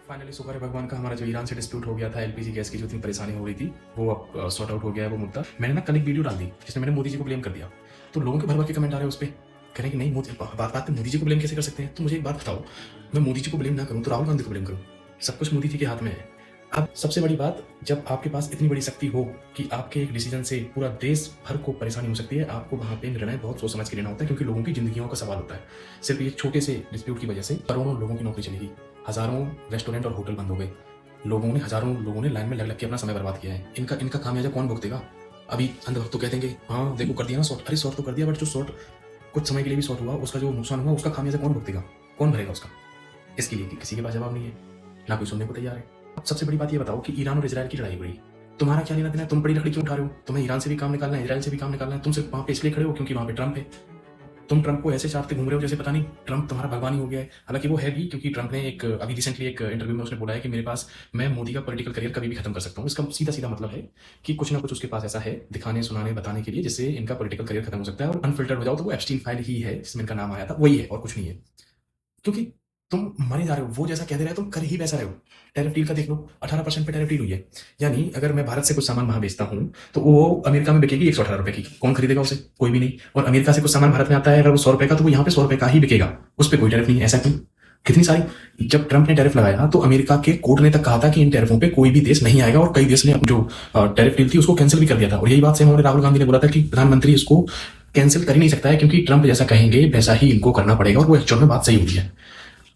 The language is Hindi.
फाइनली शुक्र है भगवान का, हमारा जो ईरान से डिस्प्यूट हो गया था एलपीजी गैस की जो इतनी परेशानी हो रही थी वो अब सॉर्ट आउट हो गया है वो मुद्दा। मैंने ना कल एक वीडियो डाल दी जिसमें मैंने मोदी जी को ब्लेम कर दिया, तो लोगों के भर भर के कमेंट आ रहे हैं उस पर, कह रहे हैं कि नहीं मोदी बात पे मोदी जी को ब्लेम कैसे कर सकते हैं। तो मुझे एक बात बताओ, मैं मोदी जी को ब्लेम ना करूँ तो राहुल गांधी को ब्लेम करूँ? सब कुछ मोदी जी के हाथ में है। अब सबसे बड़ी बात, जब आपके पास इतनी बड़ी शक्ति हो कि आपके एक डिसीजन से पूरा देश भर को परेशानी हो सकती है, आपको वहाँ पे निर्णय बहुत सोच समझ के लेना होता है, क्योंकि लोगों की जिंदगियों का सवाल होता है। सिर्फ एक छोटे से डिस्प्यूट की वजह से करोड़ों लोगों की नौकरी चली गई, हजारों रेस्टोरेंट और होटल बंद हो गए, हजारों लोगों ने लाइन में लग लग के अपना समय बर्बाद किया है। इनका इनका खामियाजा कौन भुगतेगा? अभी अंधभक्त तो कह देंगे हाँ देखो कर दिया ना सॉर्ट, अरे सॉर्ट तो कर दिया, बट जो सॉर्ट कुछ समय के लिए भी सॉर्ट हुआ, उसका जो नुकसान हुआ उसका खामियाजा कौन भुगतेगा, कौन भरेगा उसका? इसके लिए किसी के पास जवाब नहीं है, ना कोई सुनने को तैयार है। अब सबसे बड़ी बात ये बताओ कि ईरान और इजराइल की लड़ाई हो रही, तुम्हारा क्या लेना देना है? तुम बड़ी लकड़ी क्यों उठा रहे हो? तुम्हें ईरान से भी काम निकालना है, इजराइल से भी काम निकालना है, तुम सिर्फ वहां पे इसलिए खड़े हो क्योंकि वहां पे ट्रंप है। तुम ट्रंप को ऐसे चाटते घूम रहे हो जैसे पता नहीं ट्रंप तुम्हारा भगवान ही हो गया है। हालांकि वो है भी, क्योंकि ट्रंप ने एक अभी रिसेंटली एक इंटरव्यू में उसने बोला है कि मेरे पास, मैं मोदी का पॉलिटिकल करियर कभी भी खत्म कर सकता हूँ। इसका सीधा सीधा मतलब है कि कुछ ना कुछ उसके पास ऐसा है दिखाने सुनाने बताने के लिए जिससे इनका पॉलिटिकल करियर खत्म हो सकता है और अनफिल्टर्ड हो जाओ। तो वो एप्स्टीन फाइल ही है जिसमें इनका नाम आया था, वही है और कुछ नहीं है। क्योंकि तुम मरे जा रहे हो, वो जैसा कह दे रहा है तुम कर ही वैसा रहे हो। टैरिफ डील का देख लो, 18% पे टैरिफ डील हुई है, यानी अगर मैं भारत से कुछ सामान वहां बेचता हूं तो वो अमेरिका में बिकेगी 118 रुपए की, कौन खरीदेगा उसे? कोई भी नहीं। और अमेरिका से कुछ सामान भारत में आता है अगर वो 100 रुपए का, तो वो यहाँ पे 100 रुपए का ही बिकेगा, उस पर कोई टैरिफ नहीं है। ऐसा क्यों? कितनी सारी, जब ट्रंप ने टैरिफ लगाया तो अमेरिका के कोर्ट ने तक कहा था कि इन टैरिफों पे कोई भी देश नहीं आएगा, और कई देश ने जो टैरिफ डील थी उसको कैंसिल भी कर दिया था। और यही बात से हमारे राहुल गांधी ने बोला था कि प्रधानमंत्री इसको कैंसिल कर ही नहीं सकता है, क्योंकि ट्रंप जैसा कहेंगे वैसा ही इनको करना पड़ेगा, और वो एक्चुअल में बात सही हुई है।